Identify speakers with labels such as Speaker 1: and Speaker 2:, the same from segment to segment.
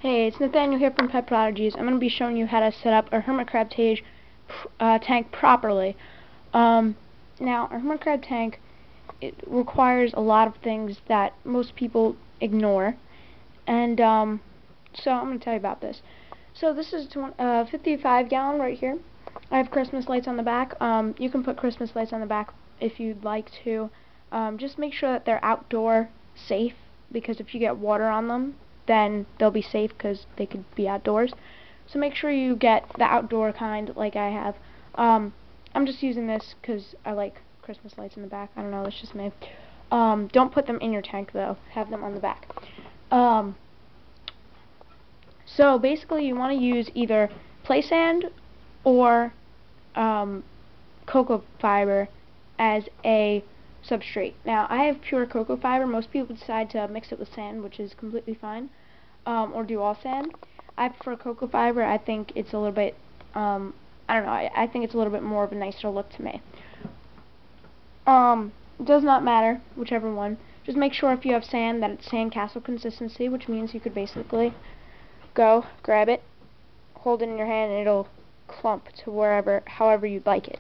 Speaker 1: Hey, it's Nathaniel here from Pet Prodigies. I'm going to be showing you how to set up a hermit crab tank properly. Now, a hermit crab tank, it requires a lot of things that most people ignore, and so I'm going to tell you about this. So this is 55 gallon right here. I have Christmas lights on the back. You can put Christmas lights on the back if you'd like to. Just make sure that they're outdoor safe, because if you get water on them, then they'll be safe because they could be outdoors. So make sure you get the outdoor kind like I have. I'm just using this because I like Christmas lights in the back. I don't know, that's just me. Don't put them in your tank though. Have them on the back. So basically you want to use either play sand or cocoa fiber as a substrate. Now I have pure cocoa fiber. Most people decide to mix it with sand, which is completely fine, or do all sand. I prefer cocoa fiber. I think it's a little bit I don't know, I think it's a little bit more of a nicer look to me. It does not matter whichever one. Just make sure if you have sand that it's sandcastle consistency, which means you could basically go grab it, hold it in your hand, and it'll clump to however you'd like it.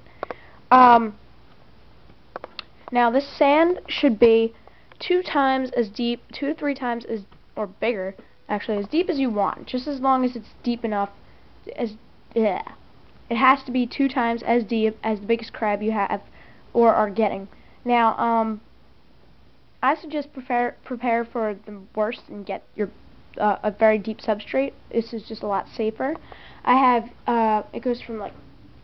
Speaker 1: Now this sand should be 2 times as deep, 2 to 3 times as, or bigger, actually, as deep as you want, just as long as it's deep enough. It has to be 2 times as deep as the biggest crab you have or are getting. Now, I suggest prepare for the worst and get your a very deep substrate. This is just a lot safer. I have it goes from like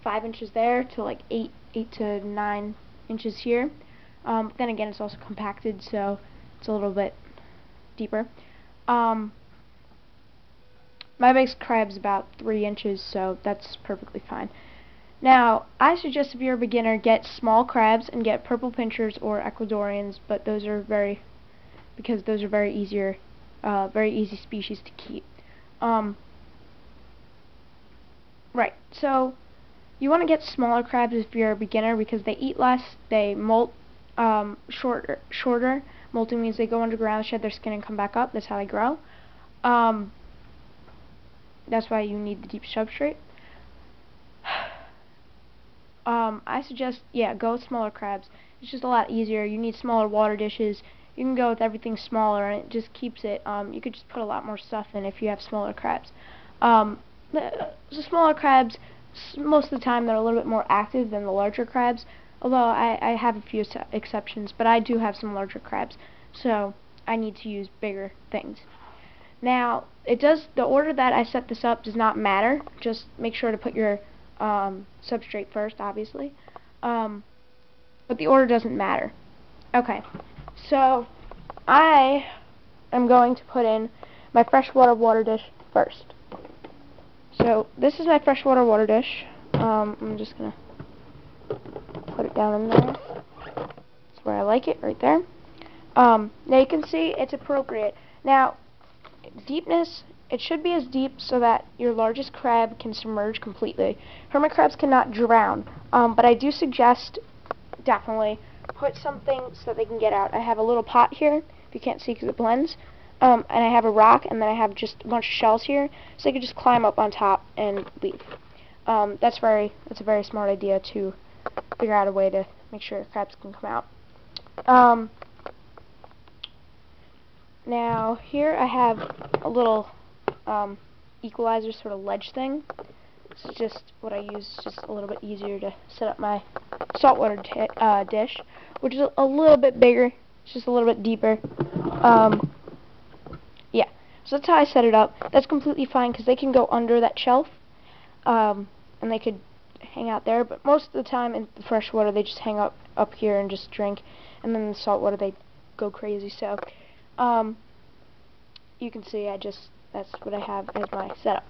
Speaker 1: 5 inches there to like 8 to 9 inches here. But then again, it's also compacted, so it's a little bit deeper. My biggest crab's about 3 inches, so that's perfectly fine. Now, I suggest if you're a beginner, get small crabs and get purple pinchers or Ecuadorians, but those are very easy species to keep. Right, so you want to get smaller crabs if you're a beginner because they eat less, they molt shorter. Molting means they go underground, shed their skin, and come back up. That's how they grow. That's why you need the deep substrate. I suggest, go with smaller crabs. It's just a lot easier. You need smaller water dishes. You can go with everything smaller, and it just keeps it. You could just put a lot more stuff in if you have smaller crabs. The smaller crabs, most of the time, they're a little bit more active than the larger crabs. Although I have a few exceptions, but I do have some larger crabs, so I need to use bigger things. Now, the order that I set this up does not matter. Just make sure to put your substrate first, obviously. But the order doesn't matter. Okay, so I am going to put in my freshwater water dish first. So this is my freshwater water dish. I'm just gonna put it down in there. That's where I like it, right there. Now you can see it's appropriate. Now, deepness, it should be as deep so that your largest crab can submerge completely. Hermit crabs cannot drown, but I do suggest definitely put something so that they can get out. I have a little pot here, if you can't see because it blends, and I have a rock, and then I have just a bunch of shells here, so they can just climb up on top and leave. That's a very smart idea to figure out a way to make sure crabs can come out. Now here I have a little equalizer sort of ledge thing. This is just what I use. It's just a little bit easier to set up my saltwater dish, which is a little bit bigger. It's just a little bit deeper. Yeah, so that's how I set it up. That's completely fine because they can go under that shelf, and they could hang out there, but most of the time in the freshwater they just hang up here and just drink, and then in the saltwater they go crazy. So you can see that's what I have as my setup.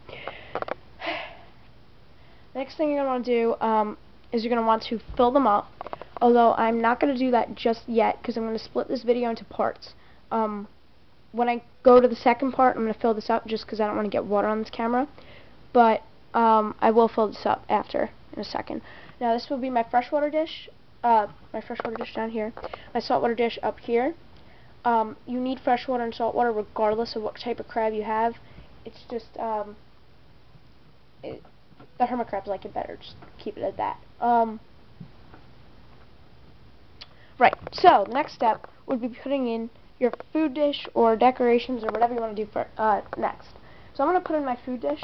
Speaker 1: Next thing you're going to want to do is you're going to want to fill them up, although I'm not going to do that just yet because I'm going to split this video into parts. When I go to the second part, I'm going to fill this up just because I don't want to get water on this camera, but I will fill this up after in a second. Now this will be my freshwater dish, down here, my saltwater dish up here. You need freshwater and saltwater regardless of what type of crab you have. it's just the hermit crabs like it better. Just keep it at that. Right. So the next step would be putting in your food dish or decorations or whatever you want to do for next. So I'm going to put in my food dish,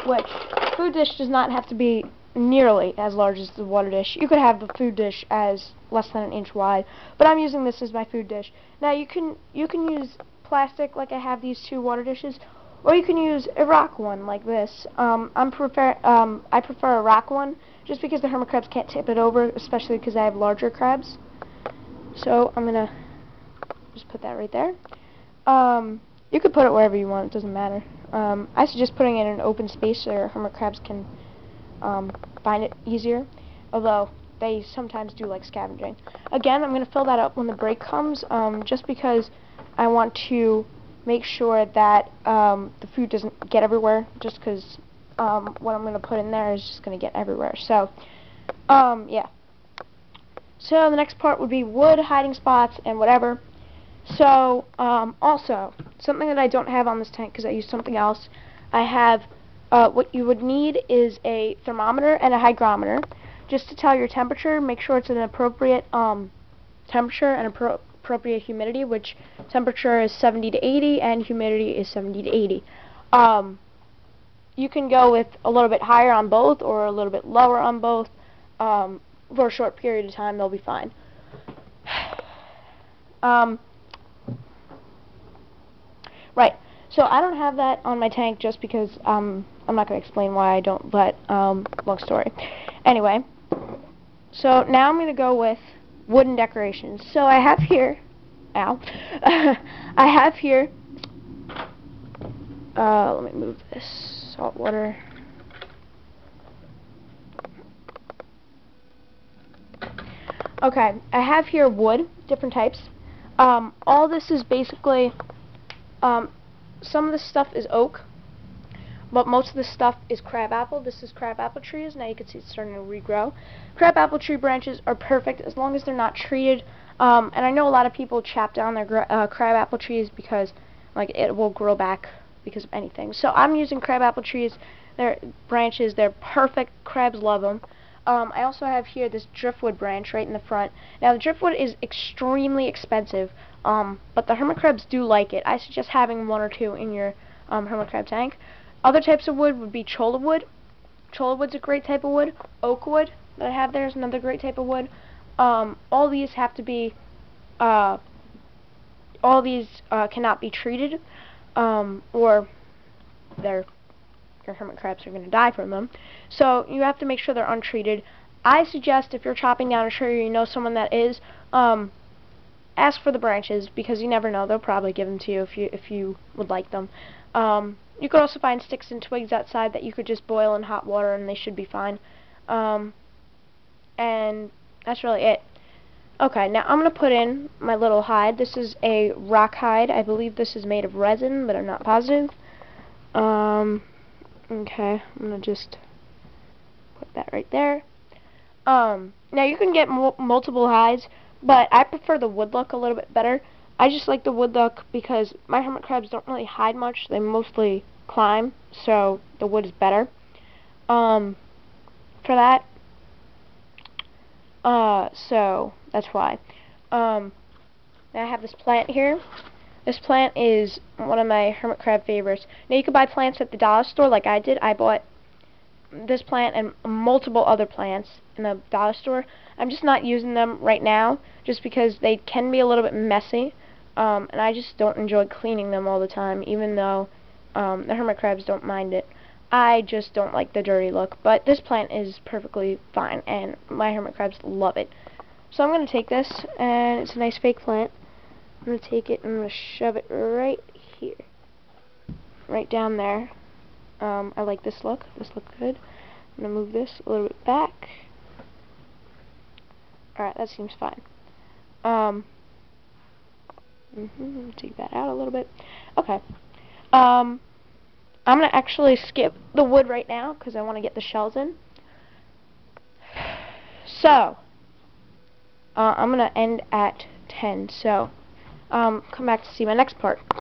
Speaker 1: which food dish does not have to be nearly as large as the water dish. You could have the food dish as less than an inch wide, but I'm using this as my food dish. Now you can use plastic like I have these two water dishes, or you can use a rock one like this. I prefer a rock one just because the hermit crabs can't tip it over, especially because I have larger crabs. So I'm gonna just put that right there. You could put it wherever you want, it doesn't matter. I suggest putting it in an open space so your hermit crabs can find it easier, although they sometimes do like scavenging. Again, I'm going to fill that up when the break comes, just because I want to make sure that the food doesn't get everywhere, just because what I'm going to put in there is just going to get everywhere. So, yeah. So the next part would be wood, hiding spots, and whatever. So, also, something that I don't have on this tank because I used something else, I have, what you would need is a thermometer and a hygrometer, just to tell your temperature. Make sure it's an appropriate temperature and appropriate humidity, which temperature is 70 to 80 and humidity is 70 to 80. You can go with a little bit higher on both or a little bit lower on both. For a short period of time, they'll be fine. Right, so I don't have that on my tank just because I'm not going to explain why I don't, but long story. Anyway, so now I'm going to go with wooden decorations. So I have here, ow, I have here, let me move this, salt water. Okay, I have here wood, different types. All this is basically, some of this stuff is oak, but most of this stuff is crabapple. This is crabapple trees. Now you can see it's starting to regrow. Crabapple tree branches are perfect as long as they're not treated. And I know a lot of people chop down their crabapple trees because, like, it will grow back because of anything. So I'm using crabapple trees. They're branches. They're perfect. Crabs love them. I also have here this driftwood branch right in the front. Now the driftwood is extremely expensive, but the hermit crabs do like it. I suggest having one or two in your hermit crab tank. Other types of wood would be cholla wood. Cholla wood's a great type of wood. Oak wood that I have there is another great type of wood. All these have to be, cannot be treated, or your hermit crabs are going to die from them. So you have to make sure they're untreated. I suggest if you're chopping down a tree or you know someone that is, ask for the branches because you never know. They'll probably give them to you if you would like them. You could also find sticks and twigs outside that you could just boil in hot water and they should be fine. And that's really it. Okay, now I'm going to put in my little hide. This is a rock hide. I believe this is made of resin, but I'm not positive. Okay, I'm going to just put that right there. Now you can get multiple hides, but I prefer the wood look a little bit better. I just like the wood look because my hermit crabs don't really hide much. They mostly climb, so the wood is better. For that. So that's why. Now I have this plant here. This plant is one of my hermit crab favorites. Now you can buy plants at the dollar store like I did. I bought this plant and multiple other plants in the dollar store. I'm just not using them right now just because they can be a little bit messy. And I just don't enjoy cleaning them all the time, even though the hermit crabs don't mind it. I just don't like the dirty look. But this plant is perfectly fine and my hermit crabs love it. So I'm going to take this, and it's a nice fake plant. I'm going to take it and I'm going to shove it right here. Right down there. I like this look. This looks good. I'm going to move this a little bit back. Alright, that seems fine. Take that out a little bit. Okay. I'm going to actually skip the wood right now because I want to get the shells in. So, I'm going to end at 10. So, come back to see my next part.